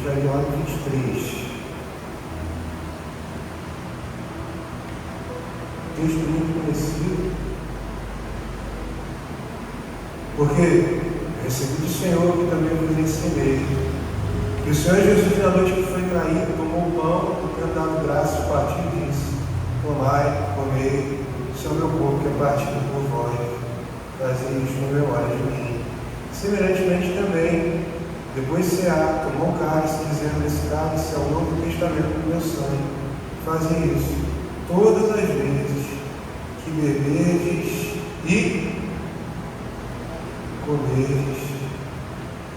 vai de João 23. Texto muito conhecido, porque recebi do Senhor que também vos ensinei. E o Senhor Jesus, na noite que foi traído, tomou o pão, e tendo dado graças, partiu e disse: tomai, comei, isso é o meu corpo que é partido por vós, fazei isto em memória de mim. Semelhantemente também, depois de cear, tomou o cálice, dizendo: esse cálice é o novo testamento do meu sangue. Fazei isso todas as vezes que beberdes e comerdes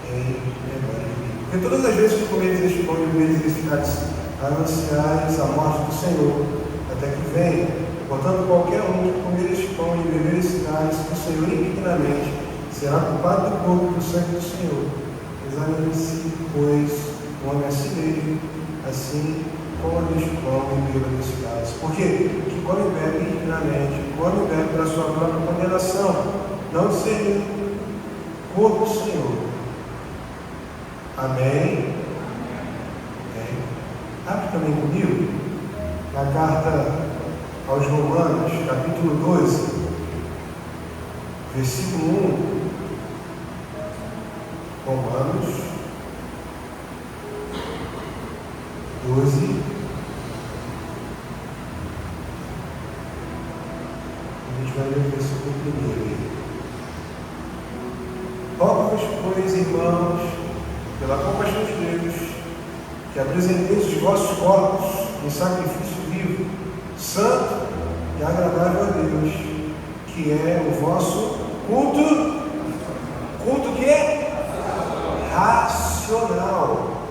em memória de mim. Porque todas as vezes que comerdes este pão e beberdes esse cálice, anunciais a morte do Senhor, até que venha. Portanto, qualquer um que comer este pão e beber esse cálice do Senhor indignamente será culpado do corpo e do sangue do Senhor. Examine-se, pois, o homem a si mesmo, assim coma deste pão e beba desse cálice. Porque que come e bebe indignamente, come e bebe pela sua própria condenação, não discernindo o corpo do Senhor. Amém? Amém. Abre também comigo na carta aos Romanos, capítulo 12, versículo 1. Romanos 12. A gente vai ler o versículo 1. Rogo-vos, pois, irmãos, pela compaixão de Deus, que apresenteis os vossos corpos em sacrifício vivo, santo e agradável a Deus, que é o vosso culto. Culto que é racional.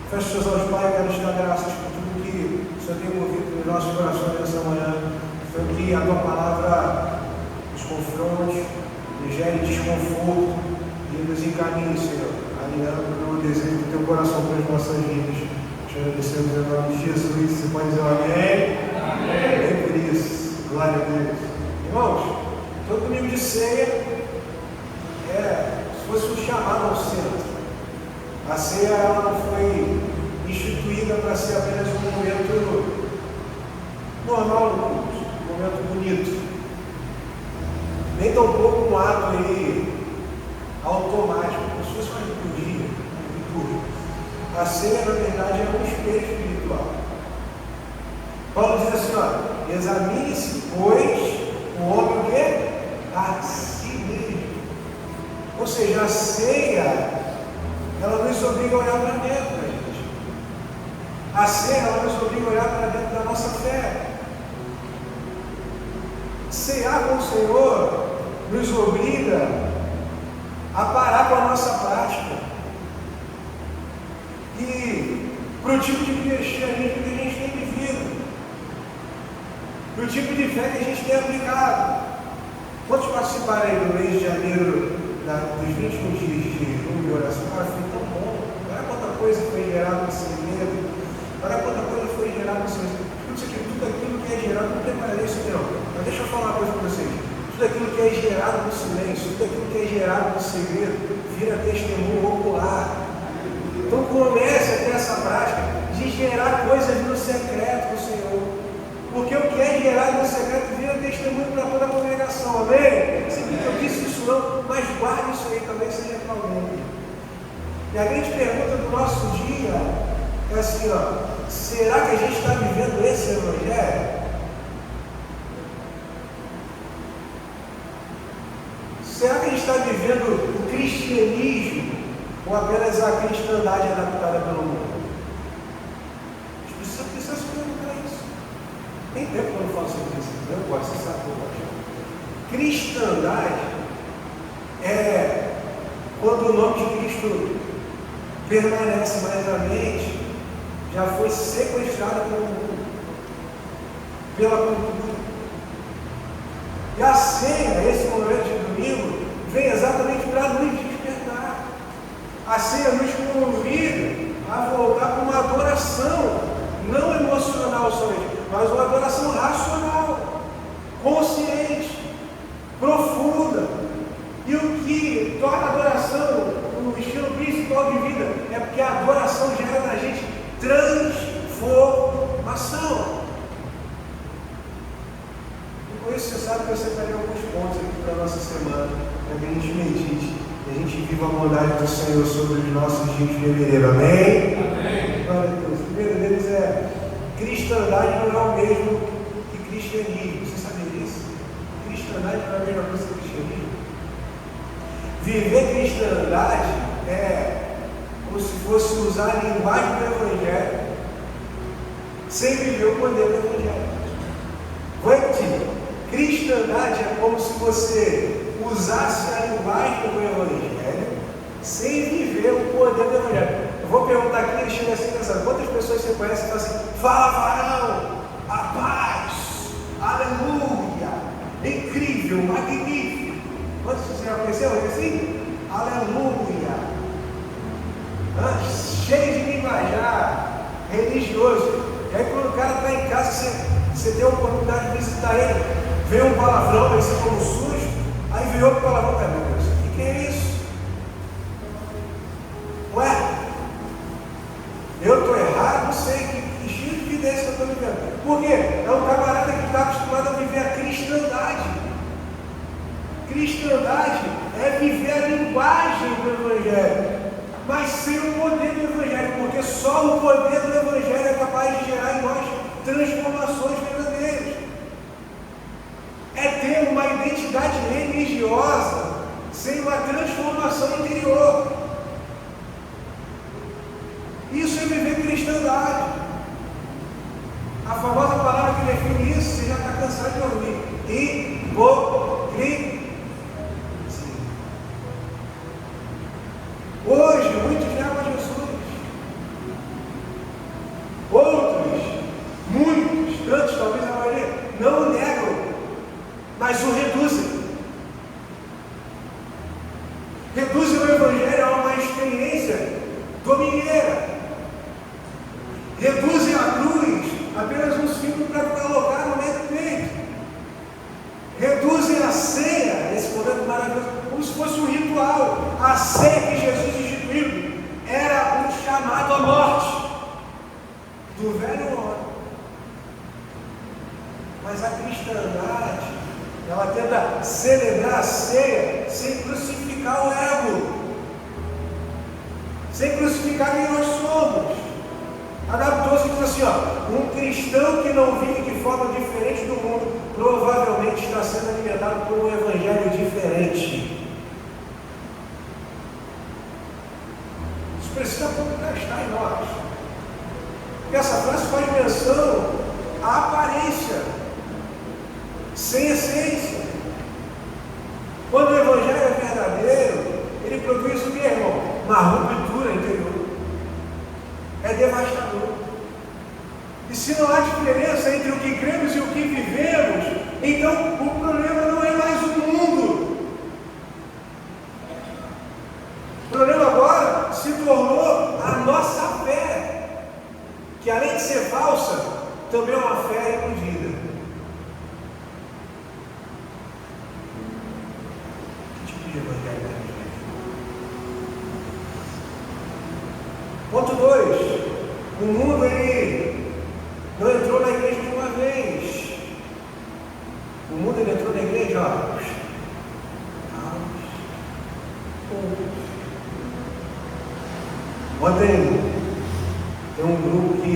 Feche seus olhos, Pai. Eu quero te dar graças por tudo que o Senhor tem movido nos nossos corações nessa manhã. Foi que a tua palavra nos confronte, nos gere desconforto e nos encaminhe, Senhor, alinhando o desejo do teu coração para as nossas vidas. Te agradecemos em nome de Jesus. Você pode dizer amém? Amém. Amém por isso. Glória a Deus. Irmãos, todo domingo de ceia fosse um chamado ao centro. A ceia ela não foi instituída para ser apenas um momento normal no culto, um momento bonito. Nem tampouco um ato aí automático, como se fosse uma liturgia. A ceia, na verdade, é um espelho espiritual. Paulo diz assim, ó: examine-se, pois, o homem o quê? A si mesmo. Ou seja, a ceia, ela nos obriga a olhar para dentro, gente. A ceia, ela nos obriga a olhar para dentro da nossa fé. Cear com o Senhor nos obriga a parar com a nossa prática. E para o tipo de cristianismo que a gente tem vivido, para o tipo de fé que a gente tem aplicado. Quantos participaram aí do mês de janeiro dos 21 dias de jejum e oração? Cara, foi tão bom. Olha quanta coisa foi gerada no segredo. Olha quanta coisa foi gerada no segredo. Tudo aquilo que é gerado, não preparei isso aqui não. Mas deixa eu falar uma coisa para vocês. Tudo aquilo que é gerado no silêncio, tudo aquilo que é gerado no segredo, vira testemunho ocular. Então comece a ter essa prática de gerar coisas no secreto do Senhor. Porque o que é gerado no secreto vira testemunho para toda a congregação. Amém? Não sei porque eu disse isso não, mas guarde isso aí também, seja para alguém. E a grande pergunta do nosso dia é assim, ó: será que a gente está vivendo esse evangelho? Será que a gente está vivendo o cristianismo ou apenas a cristandade adaptada pelo mundo? A gente precisa se perguntar isso. Tem tempo que eu não falo sobre isso, eu gosto, você sabe que eu gosto. Cristandade é quando o nome de Cristo permanece, mas a mente já foi sequestrada pelo mundo, pela cultura. E a ceia, esse momento de domingo, vem exatamente para nos despertar. A ceia nos convida a voltar para uma adoração, não emocional somente, mas uma adoração racional, consciente, profunda. E o que torna a adoração no estilo príncipe espiritual de vida, é porque a adoração gera na gente transformação. E com isso você sabe que eu separei alguns pontos aqui para a nossa semana, para que a gente medite e a gente viva a bondade do Senhor sobre os nossos dias de fevereiro. Amém? Amém. Glória a Deus. O primeiro deles é: cristandade não é o mesmo que cristianismo. Você sabia disso? Cristandade não é a mesma coisa que cristianismo. Viver cristandade é como se fosse usar a linguagem do Evangelho sem viver o poder do Evangelho. Vou repetir: cristandade é como se você usasse a linguagem do Evangelho sem viver o poder do Evangelho. Eu vou perguntar aqui, ele chega assim pensando: quantas pessoas você conhece e fala assim, fala varão, a paz, aleluia, incrível, magnífico? Quantos você já conheceu assim? Aleluia, cheio de linguajar, religioso. E aí quando o cara está em casa, você tem a oportunidade de visitar ele, vê um palavrão, aí você como sujo, aí vê outro palavrão, meu Deus, o que é isso? Ué, eu estou errado, não sei que estilo de vida é esse que eu estou vivendo. Por quê? É um camarada que está acostumado a viver a cristandade. Cristandade é viver a linguagem do Evangelho, mas sem o poder do Evangelho, porque só o poder do Evangelho é capaz de gerar em nós transformações verdadeiras. É ter uma identidade religiosa sem uma transformação interior. Isso é viver cristandade. A famosa palavra que define isso, você já está cansado de ouvir: hipocrisia. Hoje, muitos negam a Jesus. Outros, muitos, tantos, talvez a maioria, não o negam, mas o reduzem. Reduzem o Evangelho a uma experiência domingueira. Reduzem a cruz apenas um símbolo para colocar no meio do peito. Reduzem a ceia, nesse momento maravilhoso, como se fosse um ritual. A ceia que Jesus instituiu era um chamado à morte do velho homem. Mas a cristandade, ela tenta celebrar a ceia sem crucificar o ego, sem crucificar quem nós somos. Adaptou-se e diz assim, um cristão que não vive de forma diferente do mundo, provavelmente está sendo alimentado por um evangelho diferente. Isso precisa contrastar em nós. Porque essa frase faz menção à aparência, sem essência. Quando o evangelho é verdadeiro, ele produz o que, irmão? Uma ruptura interior. É devastador. E se não há diferença entre o que cremos e o que vivemos, então o problema não é mais o mundo. O problema agora se tornou a nossa fé, que além de ser falsa, também é uma fé iludida. Que tipo de evangelho é? Ponto 2. O mundo ele não entrou na igreja de uma vez. O mundo ele entrou na igreja, Ontem tem um grupo que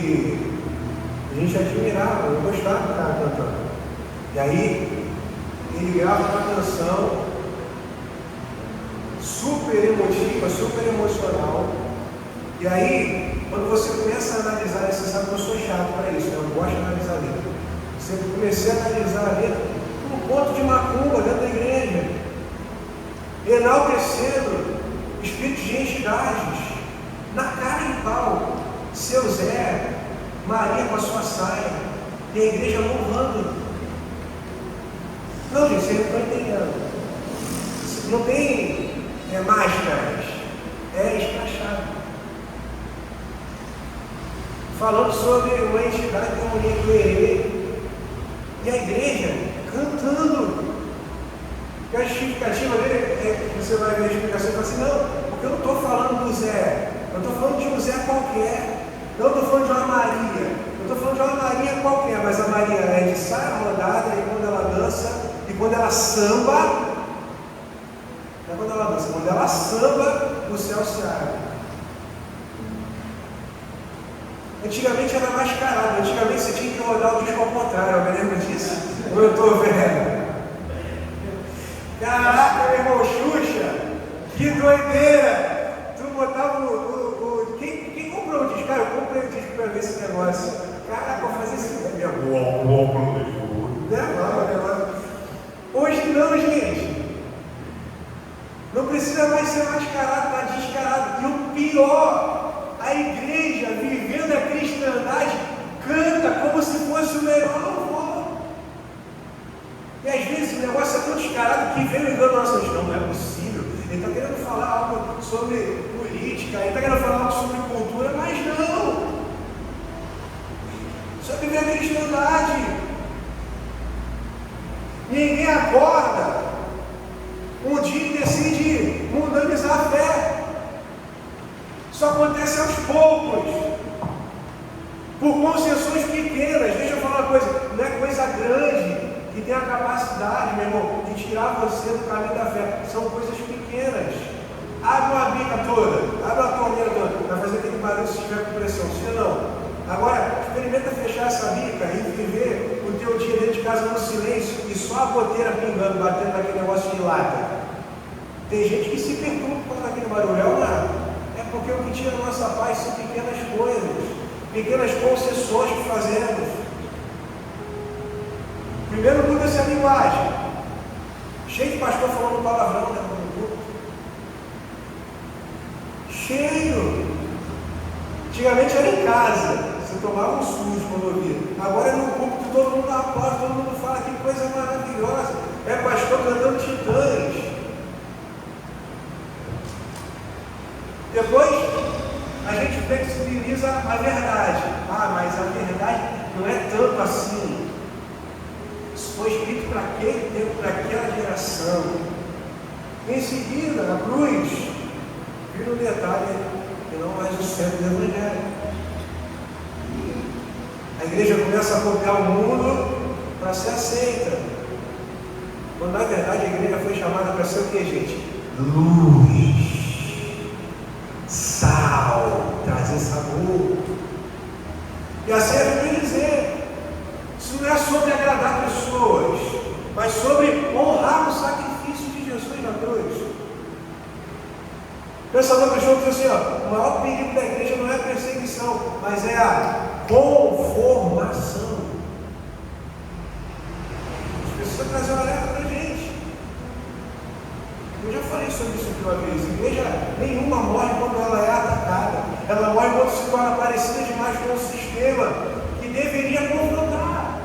a gente admirava, eu gostava de estar cantando. E aí ele grava uma canção super emotiva, super emocional. E aí, quando você começa a analisar, você sabe que eu sou chato para isso, eu não gosto de analisar a letra. Você comecei a analisar a letra um ponto de macumba dentro da igreja, enaltecendo espíritos de entidades, na cara de pau, seu Zé, Maria com a sua saia, e a igreja louvando. Não, gente, vocês não estão entendendo. Não tem máscaras, é escrachado. Falando sobre uma entidade demoníaca do Herê, e a igreja cantando. E a justificativa dele, você vai ver a explicação e fala assim, não, porque Porque eu não estou falando do Zé, eu estou falando de um Zé qualquer, eu não estou falando de uma Maria, eu estou falando de uma Maria qualquer, mas a Maria é de saia rodada e quando ela dança, e quando ela samba, não é quando ela dança, quando ela samba, o céu se abre. Antigamente era mascarado, antigamente você tinha que rodar o disco ao contrário, eu me lembro disso? Ou eu estou velho? Caraca, meu irmão, Xuxa, que doideira! Tu botava Quem comprou o disco? Cara, eu comprei o disco para ver esse negócio. Caraca, vou fazer esse negócio. Hoje não, gente. Não precisa mais ser mascarado, está descarado. E o pior, a igreja, vivendo a cristandade, canta como se fosse o melhor louvor. E às vezes o negócio é tão descarado que vem ligando nossa gestão, não é possível. Ele está querendo falar algo sobre política, ele está querendo falar algo sobre cultura, mas não. Só viver a cristandade. Ninguém acorda um dia e decide mundanizar a fé. Isso acontece aos poucos, por concessões pequenas. Deixa eu falar uma coisa, não é coisa grande que tem a capacidade, meu irmão, de tirar você do caminho da fé. São coisas pequenas. Abre uma bica toda, abre a torneira toda, vai fazer aquele barulho se estiver com pressão, se não. Agora, experimenta fechar essa bica e viver o teu dia dentro de casa no silêncio e só a goteira pingando, batendo naquele negócio de lata. Tem gente que se perturba por causa daquele barulho, é porque o que tira a nossa paz são pequenas coisas, pequenas concessões que fazemos. Primeiro muda-se a linguagem. Cheio de pastor falando palavrão, né? Cheio. Antigamente era em casa, você tomava um susto quando ouvia. Agora é no púlpito, todo mundo aplaude, todo mundo fala que coisa maravilhosa. É pastor cantando Titãs. Depois, a gente flexibiliza a verdade. Mas a verdade não é tanto assim. Isso foi escrito para aquele tempo, para aquela geração. Em seguida, na cruz, vira um detalhe que não mais o centro do Evangelho. A igreja começa a copiar o mundo para ser aceita. Quando na verdade a igreja foi chamada para ser o que, gente? Luz. Sal, trazer sabor. E assim é bem dizer, isso não é sobre agradar pessoas, mas sobre honrar o sacrifício de Jesus na cruz. O pensador cristão diz assim, o maior perigo da igreja não é a perseguição, mas é a conformação. As pessoas trazem uma alerta para a gente. Eu já falei sobre isso aqui uma vez. Igreja nenhuma morre quando ela é atacada. Ela morre quando se torna parecida demais com o sistema que deveria confrontar.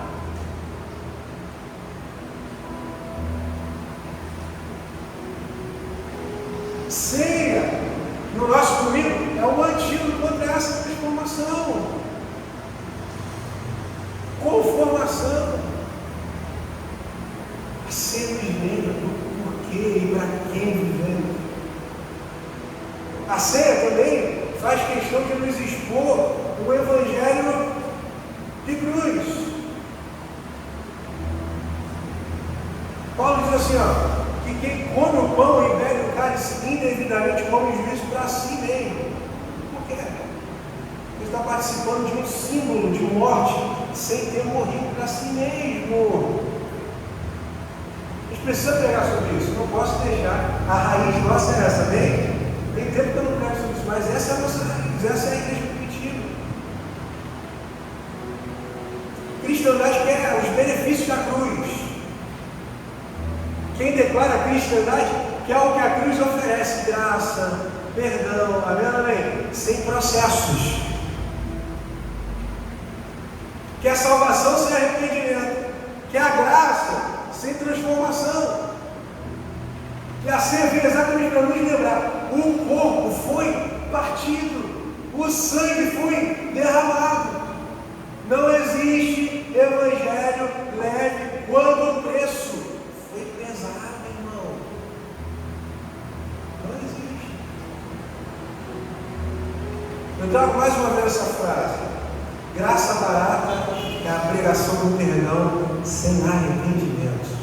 Ceia, no nosso domingo, é um antídoto contra essa transformação. Conformação. A ceia nos lembra do porquê e para quem vivemos. A ceia também faz questão de nos expor o Evangelho de cruz. Paulo diz assim, que quem come o pão e bebe o cálice indevidamente come juízo para si mesmo. Por quê? Ele está participando de um símbolo de morte sem ter morrido para si mesmo. A gente precisa pegar sobre isso, não posso deixar. A raiz nossa é essa, bem? Tem tempo que eu não pego sobre isso, mas essa é a nossa raiz, essa é a igreja primitiva. Cristandade quer os benefícios da cruz. Quem declara a cristandade quer o que a cruz oferece: graça, perdão, amém? Sem processos. Quer a salvação sem arrependimento. Quer a graça sem transformação. E a ceia vem exatamente para nos lembrar: o corpo foi partido, o sangue foi derramado. Não existe evangelho leve quando o preço foi pesado, irmão. Não existe. Eu trago mais uma vez essa frase: graça barata é a pregação do perdão sem arrependimento.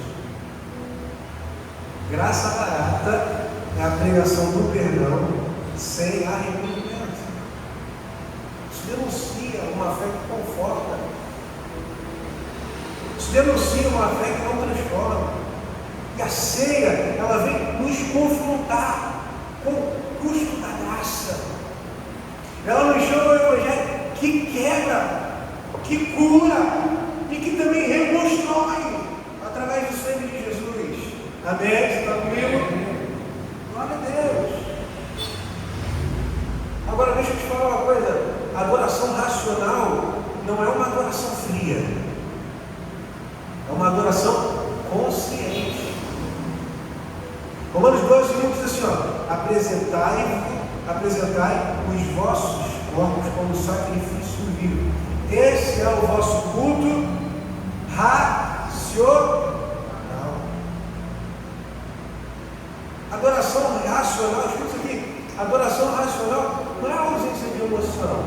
Graça barata é a pregação do perdão sem arrependimento. Isso denuncia uma fé que conforta. Isso denuncia uma fé que não transforma. E a ceia, ela vem nos confrontar com o custo da graça. Ela nos chama ao Evangelho que quebra, que cura e que também reconstrói através do sangue de Jesus. Amém? Você está comigo? Glória a Deus. Agora deixa eu te falar uma coisa: a adoração racional não é uma adoração fria, é uma adoração consciente. Romanos 12:1 diz assim: apresentai os vossos corpos como sacrifício vivo. Esse é o vosso culto racional. Adoração racional, escuta isso aqui: adoração racional não é a ausência de emoção.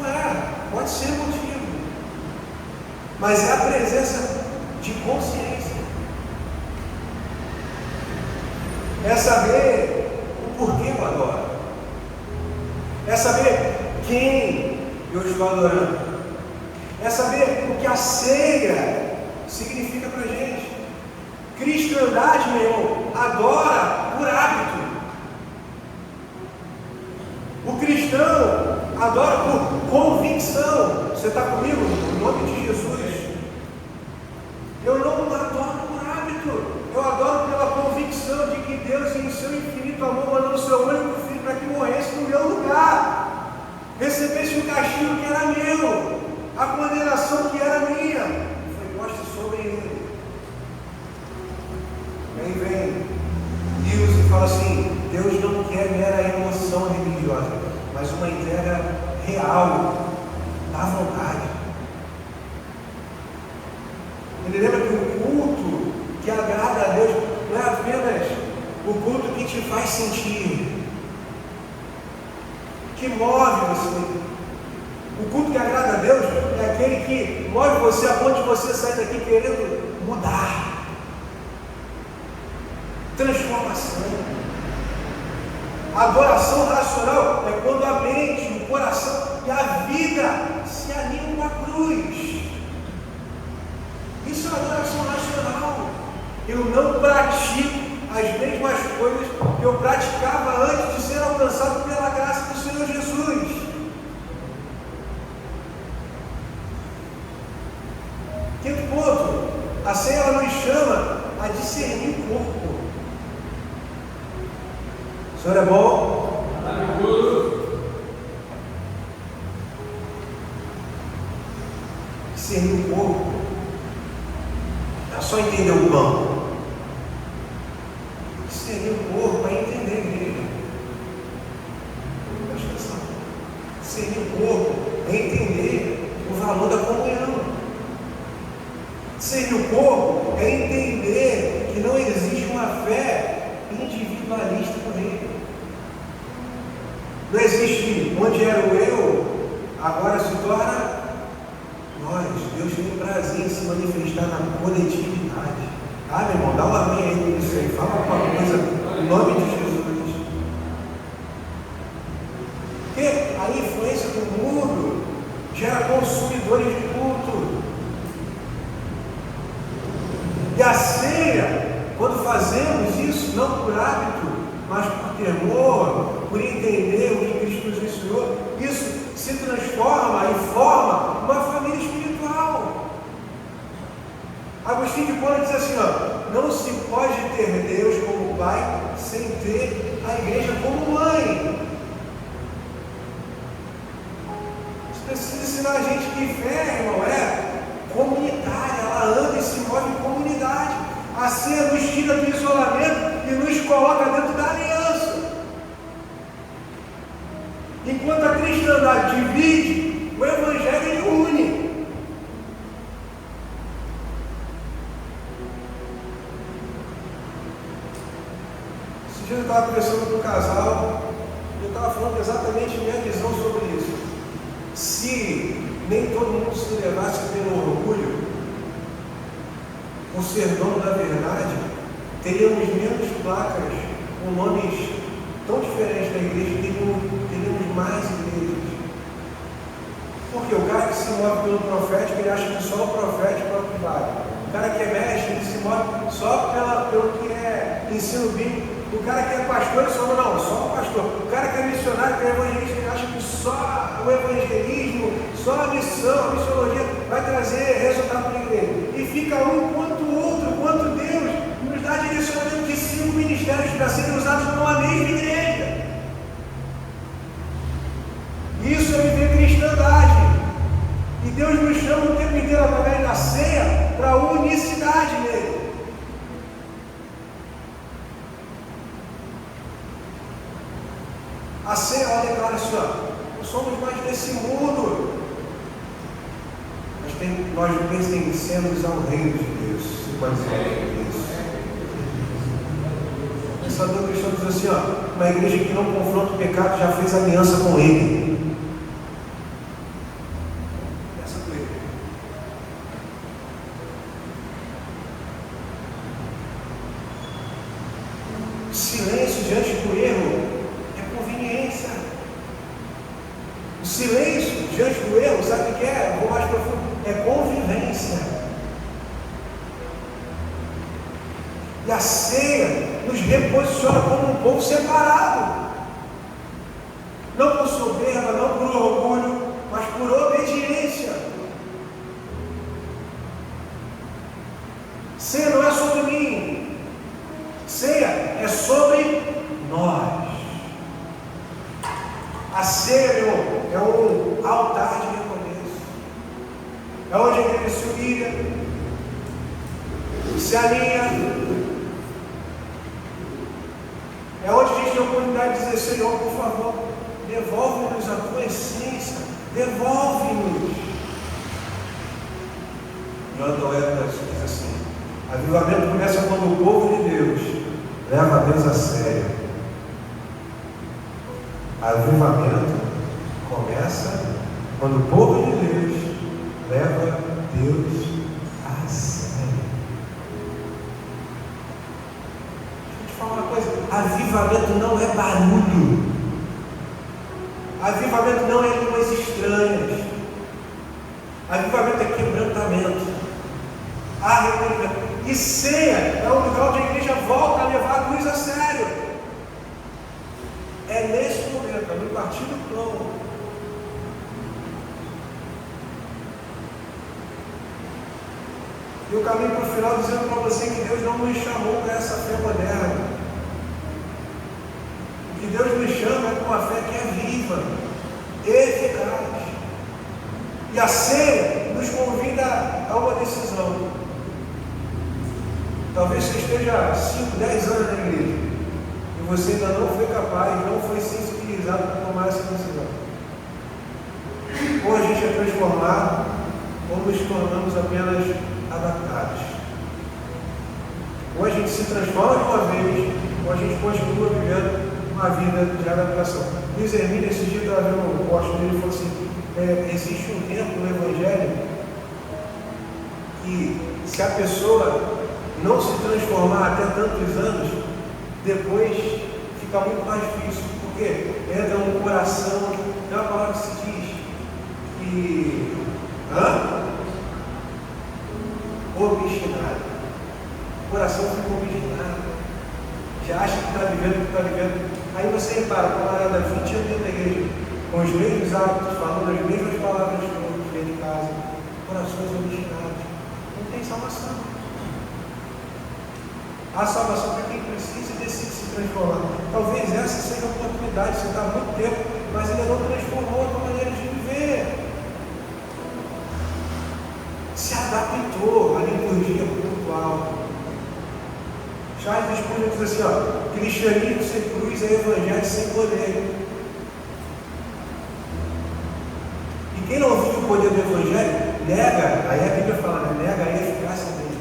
Não é, pode ser motivo, mas é a presença de consciência. É saber o porquê eu adoro. É saber quem eu estou adorando. É saber o que a ceia significa para a gente. Cristandade, meu irmão, adora por hábito. O cristão adora por convicção. Você está comigo? Em nome de Jesus. Eu não adoro por hábito. Eu adoro pela convicção de que Deus, em seu infinito amor, mandou o seu único filho para que morresse no meu lugar, recebesse o castigo que era meu, a condenação que era minha, e foi posta sobre ele. Aí vem Deus e fala assim: Deus não quer mera emoção religiosa, mas uma entrega real, da vontade. Ele lembra que o culto que agrada a Deus não é apenas o culto que te faz sentir, que move você. O culto que agrada a Deus é aquele que move você a ponto de você sair daqui querendo mudar. Transformação. A adoração racional é quando a mente, o coração e a vida se alinham com a cruz. Isso é adoração racional. Eu não pratico as mesmas coisas que eu praticava antes de ser alcançado pela graça do Senhor Jesus. Quinto ponto: a ceia ela nos chama a discernir o corpo. O Senhor é bom? Discernir o corpo não é só entender o pão. Discernir o corpo é entender a igreja. Presta atenção. Discernir o corpo é entender o valor da comunhão. Discernir o corpo é entender que não existe uma fé individualista no reino. Não existe onde era o eu, agora se torna nós. Deus tem prazer em se manifestar na coletividade. Ah, meu irmão, dá um amém aí por isso aí. Fala alguma coisa em nome de Jesus. Porque a influência do mundo gera consumidores de culto. E a ceia, quando fazemos isso, não por hábito, mas por temor, por entender o que Cristo nos ensinou, isso se transforma e forma uma família espiritual. Agostinho de Hipona diz assim: não se pode ter Deus como Pai sem ter a igreja como mãe. Isso precisa ensinar a gente que fé, irmão, é comunitária, ela anda e se move em comunidade. A ceia nos tira do isolamento e nos coloca dentro da aliança. Enquanto a cristandade divide, o Evangelho ele une. Esse dia eu estava conversando com um casal estava falando exatamente minha visão sobre isso. Se nem todo mundo se levasse pelo orgulho, por ser dono da verdade, teríamos menos placas com nomes tão diferentes da igreja, teríamos mais igrejas. Porque o cara que se move pelo profético, ele acha que só o profético é o que vale. O cara que é mestre, ele se move só pelo que é ensino bíblico. O cara que é pastor, ele só o pastor. O cara que é missionário, que é evangelista, ele acha que só o evangelismo, só a missão, a missiologia vai trazer resultado para a igreja. E fica um quanto o outro, quanto Deus nos dá direcionamento de 5 ministérios para serem usados numa mesma igreja. Isso é viver cristandade. E Deus nos chama o tempo inteiro através da ceia para a unicidade nele. A ceia, ela declara assim, não somos mais desse mundo. Nós pertencemos ao reino de Deus. Você pode dizer isso. O pensador cristão diz assim, uma igreja que não confronta o pecado já fez aliança com ele. Essa é a igreja. Silêncio diante do erro é conveniência. O silêncio diante do erro, sabe o que é? Vou mais profundo. É convivência. E a ceia nos reposiciona como um povo separado. Não por soberba, não por orgulho, mas por obediência. Ceia não é sobre mim. Ceia é sobre nós. A ceia, meu irmão, é um altar de recomeço. É onde a igreja se humilha, se alinha. É onde a gente tem a oportunidade de dizer, Senhor, por favor, devolve-nos a tua essência, devolve-nos. John Edwards diz assim, avivamento começa quando o povo de Deus leva a Deus a sério. Avivamento começa quando o povo de Deus leva Deus a sério. Deixa eu te falar uma coisa, avivamento não é barulho. Avivamento não é línguas estranhas. Avivamento é quebrantamento, arrependimento. E ceia é o lugar onde a igreja volta a levar a cruz a sério. É nesse momento, é no partir do pão. E o caminho para o final dizendo para você que Deus não nos chamou para essa fé moderna. O que Deus nos chama é para uma fé que é viva, eficaz. E a ceia nos convida a uma decisão. Talvez você esteja 5, 10 anos na igreja e você ainda não foi capaz, não foi sensibilizado para tomar essa decisão. Ou a gente é transformado, ou nos tornamos apenas adaptados. Ou a gente se transforma de uma vez, ou a gente continua vivendo uma vida de adaptação. Luiz Hermínio, esse dia estava vendo um post dele e falou assim, existe um tempo no Evangelho que se a pessoa não se transformar até tantos anos, depois fica muito mais difícil, porque entra um coração, tem uma palavra que se diz que obstinado. O coração fica obstinado, já acha que está vivendo o que está vivendo. Aí você repara, o camarada 20 anos dentro da igreja, com os mesmos hábitos, falando as mesmas palavras dentro de casa, corações obstinados, não tem salvação. Há salvação para quem precisa e decide se transformar. Talvez essa seja a oportunidade, você está há muito tempo, mas ainda não transformou a tua maneira de viver. Se adaptou à liturgia cultural. Charles Spurgeon diz assim, cristianismo sem cruz é evangelho sem poder. E quem não vive o poder do evangelho, nega, aí a Bíblia fala, nega a eficácia dele.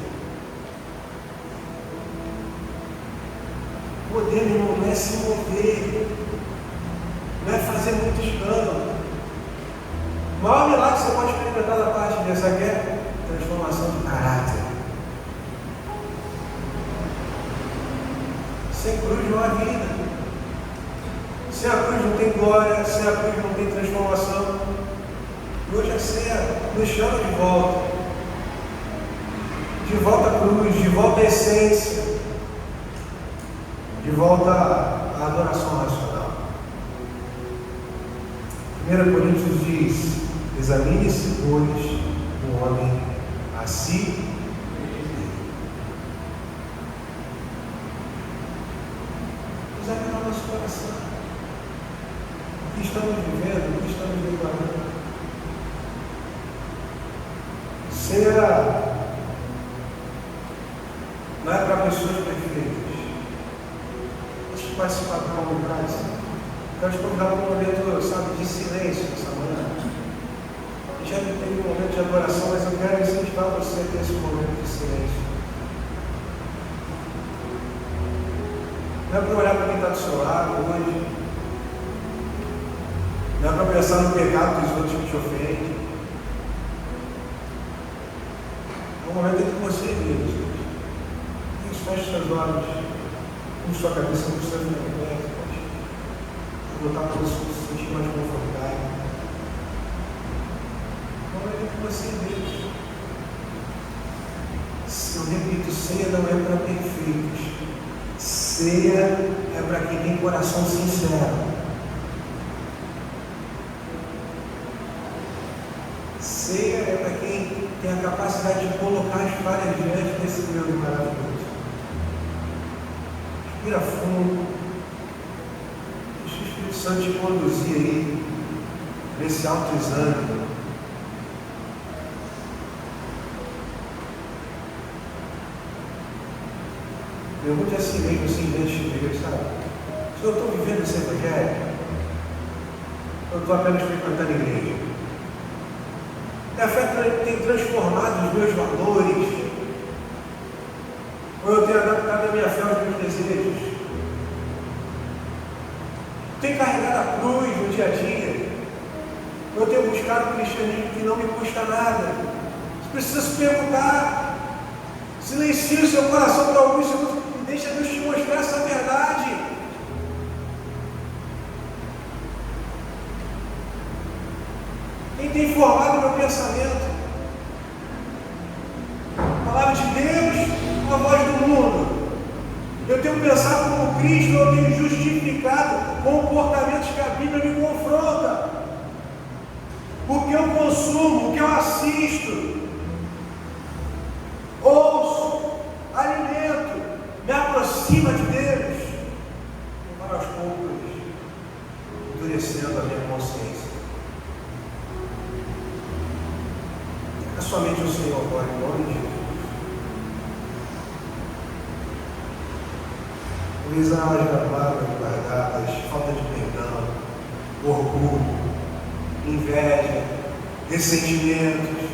Poder, irmão, não é se mover. fazer muito escândalo. O maior milagre que você pode experimentar da parte de Deus, sabe o que é? Transformação de caráter. Sem cruz não há vida. Sem a cruz não tem glória, sem a cruz não tem transformação. E hoje a ceia nos chama de volta. De volta à cruz, de volta à essência, de volta à adoração racional. 1 Coríntios diz: examine-se, pois, o homem a si. Examinar nosso coração. O que estamos vivendo, o que estamos declarando. Ceia não é para pessoas perfeitas. Antes de participar da comunidade, quero te convidar para um momento, sabe, de silêncio essa manhã. A gente já teve um momento de adoração, mas eu quero incentivar você a ter esse momento de silêncio. Não é para olhar para quem está do seu lado hoje. Não é para pensar no pecado dos outros que te ofendem. É um momento entre você e Deus. Feche seus olhos, com sua cabeça no seu movimento, pode botar para você se sentir mais confortável. Não é com você Deus. Eu repito, ceia não é para perfeitos. Ceia é para quem tem coração sincero. Ceia é para quem tem a capacidade de colocar as falhas diante desse Deus maravilhoso. Respira fundo, deixa o Espírito Santo te conduzir aí, nesse autoexame. Pergunte a si mesmo, assim, diante de Deus, sabe? Se eu estou vivendo esse evangelho, eu estou apenas frequentando a igreja. A fé tem transformado os meus valores, ou eu tenho adaptado a minha fé aos meus desejos? Tenho carregado a cruz no dia a dia? Ou eu tenho buscado um cristianismo que não me custa nada? Você precisa se perguntar. Silencie o seu coração por alguns segundos e deixa Deus te mostrar essa verdade. Quem tem formado o meu pensamento? A palavra de Deus, a voz do mundo. Eu tenho pensado como Cristo, eu tenho justificado comportamentos que a Bíblia me confronta. O que eu consumo, o que eu assisto, ouço, alimento, me aproxima de Deus. E para aos poucos, endurecendo a minha consciência. É somente o Senhor agora, em nome de Jesus. Lisas gravadas, guardadas, falta de perdão, orgulho, inveja, ressentimentos.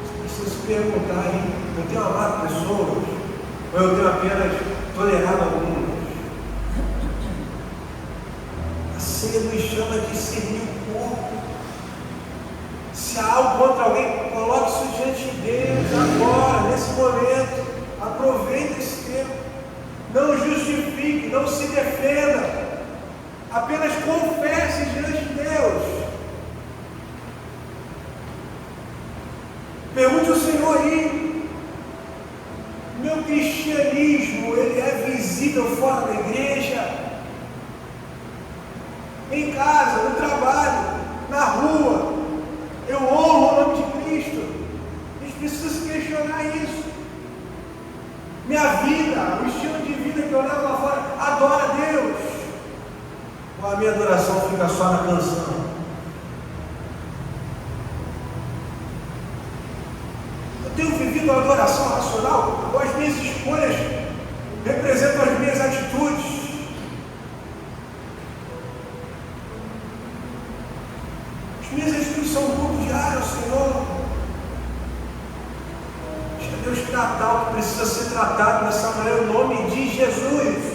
Você precisa se perguntar, hein? Eu tenho amado pessoas ou eu tenho apenas tolerado algumas? A ceia nos chama de discernir o corpo. Se há algo contra alguém, coloque isso diante de Deus agora, nesse momento. Aproveite esse tempo. Não justifique, não se defenda. Apenas confesse diante de Deus. Pergunte ao Senhor aí. Meu cristianismo, ele é visível fora da igreja? Em casa, no trabalho, na rua, eu honro o nome de Cristo? A gente precisa se questionar isso. Minha vida, o estilo de vida que eu levo lá fora, adora a Deus? Ou a minha adoração fica só na canção? Eu tenho vivido a adoração racional, ou as minhas escolhas representam as minhas atitudes? As minhas atitudes são um culto diário ao Senhor. Deixa Deus tratar o que precisa ser tratado nessa manhã, em nome de Jesus.